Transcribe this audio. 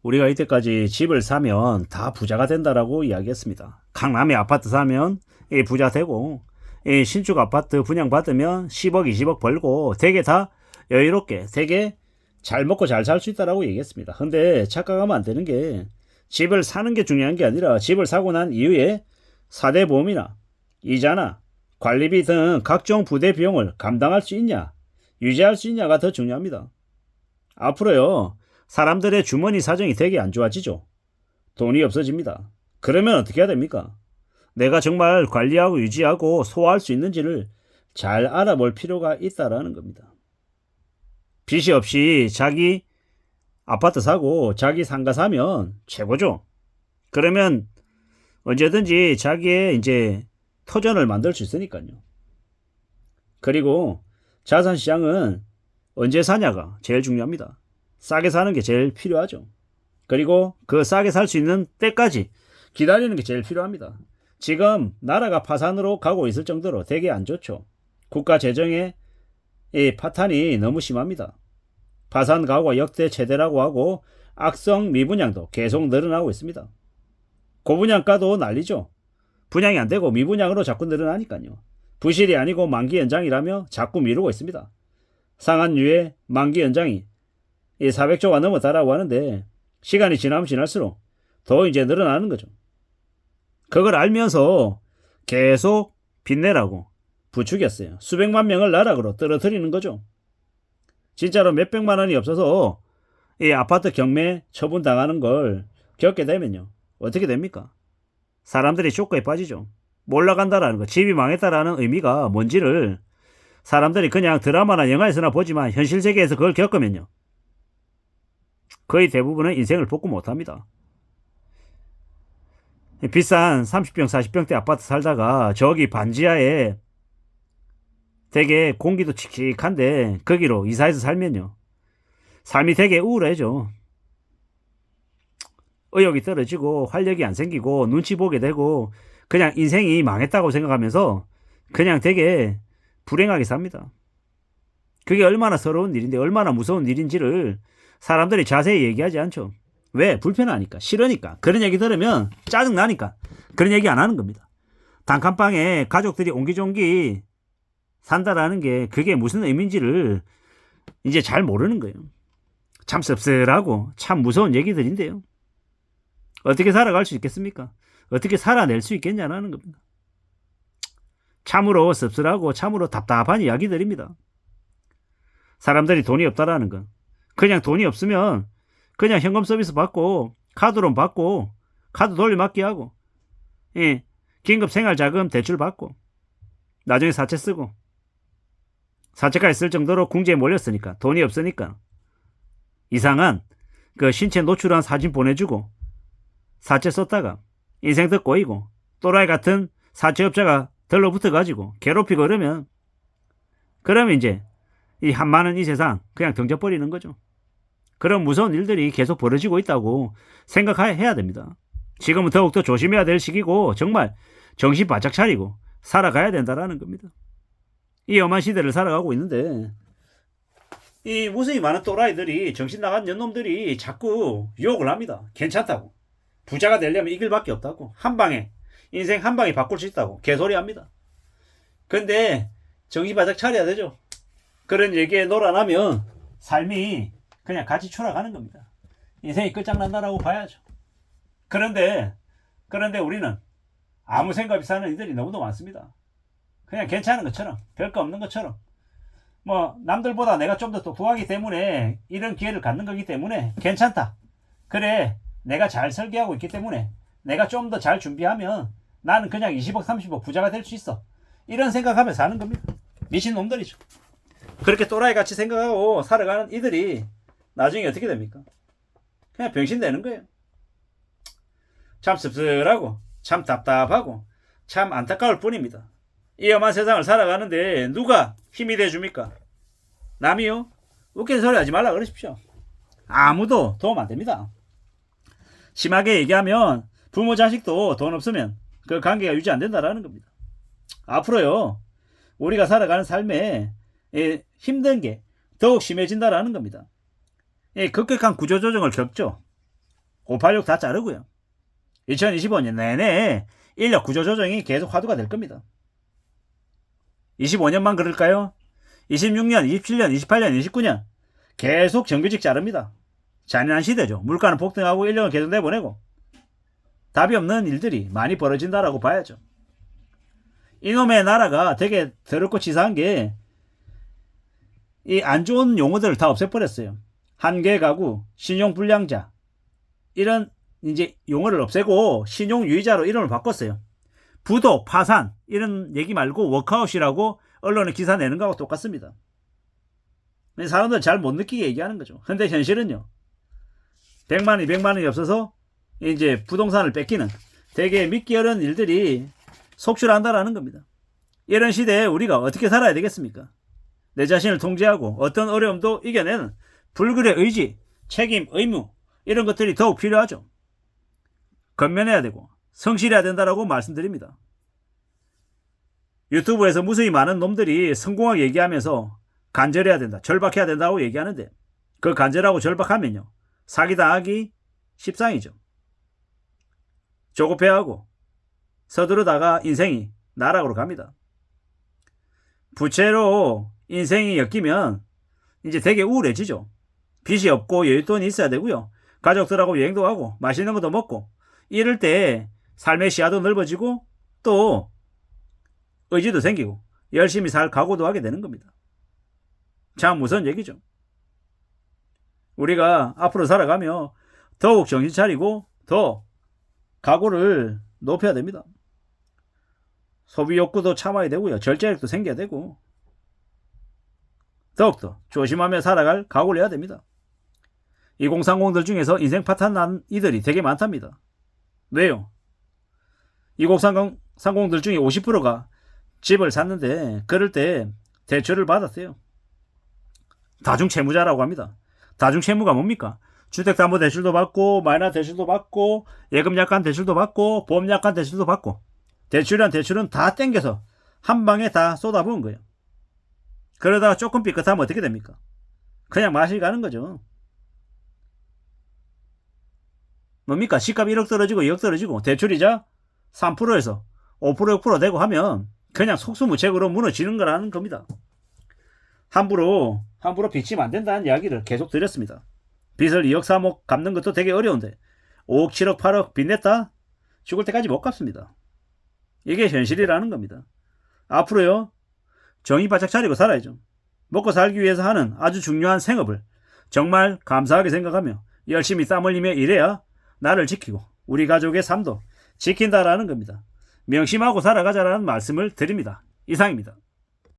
우리가 이때까지 집을 사면 다 부자가 된다라고 이야기했습니다. 강남에 아파트 사면 부자 되고, 신축 아파트 분양받으면 10억, 20억 벌고 되게 다 여유롭게 되게 잘 먹고 잘 살 수 있다라고 얘기했습니다. 근데 착각하면 안 되는 게 집을 사는 게 중요한 게 아니라 집을 사고 난 이후에 사대보험이나 이자나 관리비 등 각종 부대 비용을 감당할 수 있냐, 유지할 수 있냐가 더 중요합니다. 앞으로요, 사람들의 주머니 사정이 되게 안 좋아지죠. 돈이 없어집니다. 그러면 어떻게 해야 됩니까? 내가 정말 관리하고 유지하고 소화할 수 있는지를 잘 알아볼 필요가 있다라는 겁니다. 빚이 없이 자기 아파트 사고 자기 상가 사면 최고죠. 그러면 언제든지 자기의 이제 터전을 만들 수 있으니까요. 그리고 자산시장은 언제 사냐가 제일 중요합니다. 싸게 사는 게 제일 필요하죠. 그리고 그 싸게 살 수 있는 때까지 기다리는 게 제일 필요합니다. 지금 나라가 파산으로 가고 있을 정도로 되게 안 좋죠. 국가 재정의 파탄이 너무 심합니다. 파산 가구가 역대 최대라고 하고 악성 미분양도 계속 늘어나고 있습니다. 고분양가도 난리죠. 분양이 안 되고 미분양으로 자꾸 늘어나니까요. 부실이 아니고 만기 연장이라며 자꾸 미루고 있습니다. 상한유예 만기 연장이 400조가 넘었다라고 하는데 시간이 지나면 지날수록 더 이제 늘어나는 거죠. 그걸 알면서 계속 빚내라고 부추겼어요. 수백만 명을 나락으로 떨어뜨리는 거죠. 진짜로 몇백만 원이 없어서 이 아파트 경매 처분당하는 걸 겪게 되면요. 어떻게 됩니까? 사람들이 쇼크에 빠지죠. 몰락간다라는 거, 집이 망했다라는 의미가 뭔지를 사람들이 그냥 드라마나 영화에서나 보지만 현실 세계에서 그걸 겪으면요. 거의 대부분은 인생을 복구 못합니다. 비싼 30평, 40평대 아파트 살다가 저기 반지하에 되게 공기도 칙칙한데 거기로 이사해서 살면요. 삶이 되게 우울해져. 의욕이 떨어지고 활력이 안 생기고 눈치 보게 되고 그냥 인생이 망했다고 생각하면서 그냥 되게 불행하게 삽니다. 그게 얼마나 서러운 일인데 얼마나 무서운 일인지를 사람들이 자세히 얘기하지 않죠. 왜? 불편하니까, 싫으니까. 그런 얘기 들으면 짜증나니까 그런 얘기 안 하는 겁니다. 단칸방에 가족들이 옹기종기 산다라는 게 그게 무슨 의미인지를 이제 잘 모르는 거예요. 참 씁쓸하고 참 무서운 얘기들인데요. 어떻게 살아갈 수 있겠습니까? 어떻게 살아낼 수 있겠냐라는 겁니다. 참으로 씁쓸하고 참으로 답답한 이야기들입니다. 사람들이 돈이 없다라는 건 그냥 돈이 없으면 그냥 현금 서비스 받고 카드론 받고 카드 돌려막기 하고 긴급 생활자금 대출 받고 나중에 사채 쓰고 사채까지 쓸 정도로 궁지에 몰렸으니까 돈이 없으니까 이상한 그 신체 노출한 사진 보내주고 사채 썼다가 인생 더 꼬이고 또라이 같은 사채업자가 들러붙어가지고 괴롭히고 그러면 이제 이 한많은 이 세상 그냥 던져버리는 거죠. 그런 무서운 일들이 계속 벌어지고 있다고 생각해야 됩니다. 지금은 더욱더 조심해야 될 시기고 정말 정신 바짝 차리고 살아가야 된다라는 겁니다. 이 험한 시대를 살아가고 있는데 이 무수히 많은 또라이들이 정신 나간 년놈들이 자꾸 유혹을 합니다. 괜찮다고. 부자가 되려면 이 길밖에 없다고. 한방에 인생 한방에 바꿀 수 있다고 개소리 합니다. 근데 정신 바짝 차려야 되죠. 그런 얘기에 놀아나면 삶이 그냥 같이 추락하는 겁니다. 인생이 끝장난다라고 봐야죠. 그런데 우리는 아무 생각 없이 사는 이들이 너무도 많습니다. 그냥 괜찮은 것처럼 별거 없는 것처럼 뭐 남들보다 내가 좀 더 똑똑하기 때문에 이런 기회를 갖는 거기 때문에 괜찮다. 그래 내가 잘 설계하고 있기 때문에 내가 좀 더 잘 준비하면 나는 그냥 20억 30억 부자가 될 수 있어. 이런 생각하며 사는 겁니다. 미친놈들이죠. 그렇게 또라이같이 생각하고 살아가는 이들이 나중에 어떻게 됩니까? 그냥 병신 되는 거예요. 참 씁쓸하고 참 답답하고 참 안타까울 뿐입니다. 이 험한 세상을 살아가는데 누가 힘이 돼줍니까? 남이요? 웃긴 소리 하지 말라 그러십시오. 아무도 도움 안 됩니다. 심하게 얘기하면 부모 자식도 돈 없으면 그 관계가 유지 안 된다라는 겁니다. 앞으로요 우리가 살아가는 삶에 힘든 게 더욱 심해진다라는 겁니다. 급격한 구조조정을 겪죠. 586 다 자르고요. 2025년 내내 인력 구조 조정이 계속 화두가 될 겁니다. 25년만 그럴까요? 26년, 27년, 28년, 29년 계속 정규직 자릅니다. 잔인한 시대죠. 물가는 폭등하고 인력은 계속 내보내고 답이 없는 일들이 많이 벌어진다라고 봐야죠. 이놈의 나라가 되게 더럽고 치사한 게 이 안 좋은 용어들을 다 없애버렸어요. 한계 가구, 신용불량자 이런 이제 용어를 없애고 신용유의자로 이름을 바꿨어요. 부도, 파산 이런 얘기 말고 워크아웃이라고 언론에 기사 내는 거하고 똑같습니다. 사람들 잘 못 느끼게 얘기하는 거죠. 근데 현실은요. 100만 원, 200만 원이 없어서 이제 부동산을 뺏기는 되게 믿기 어려운 일들이 속출한다라는 겁니다. 이런 시대에 우리가 어떻게 살아야 되겠습니까? 내 자신을 통제하고 어떤 어려움도 이겨내는 불굴의 의지, 책임, 의무 이런 것들이 더욱 필요하죠. 건면해야 되고 성실해야 된다라고 말씀드립니다. 유튜브에서 무수히 많은 놈들이 성공하게 얘기하면서 간절해야 된다, 절박해야 된다고 얘기하는데 그 간절하고 절박하면요. 사기당하기 십상이죠. 조급해하고 서두르다가 인생이 나락으로 갑니다. 부채로 인생이 엮이면 이제 되게 우울해지죠. 빚이 없고 여윳돈이 있어야 되고요. 가족들하고 여행도 가고 맛있는 것도 먹고 이럴 때 삶의 시야도 넓어지고 또 의지도 생기고 열심히 살 각오도 하게 되는 겁니다. 참 무서운 얘기죠. 우리가 앞으로 살아가며 더욱 정신 차리고 더 각오를 높여야 됩니다. 소비 욕구도 참아야 되고요. 절제력도 생겨야 되고 더욱더 조심하며 살아갈 각오를 해야 됩니다. 2030들 중에서 인생 파탄 난 이들이 되게 많답니다. 왜요? 2030들 중에 50%가 집을 샀는데 그럴 때 대출을 받았어요. 다중채무자라고 합니다. 다중채무가 뭡니까? 주택담보대출도 받고 마이너 대출도 받고 예금약관 대출도 받고 보험약관 대출도 받고 대출이란 대출은 다 땡겨서 한 방에 다 쏟아부은 거예요. 그러다가 조금 삐끗하면 어떻게 됩니까? 그냥 마실 가는 거죠. 뭡니까? 시값 1억 떨어지고 2억 떨어지고 대출이자 3%에서 5% 6% 되고 하면 그냥 속수무책으로 무너지는 거라는 겁니다. 함부로 빚지면 안 된다는 이야기를 계속 드렸습니다. 빚을 2억 3억 갚는 것도 되게 어려운데 5억 7억 8억 빚 냈다? 죽을 때까지 못 갚습니다. 이게 현실이라는 겁니다. 앞으로요. 정신 바짝 차리고 살아야죠. 먹고 살기 위해서 하는 아주 중요한 생업을 정말 감사하게 생각하며 열심히 땀 흘리며 일해야 나를 지키고 우리 가족의 삶도 지킨다라는 겁니다. 명심하고 살아가자라는 말씀을 드립니다. 이상입니다.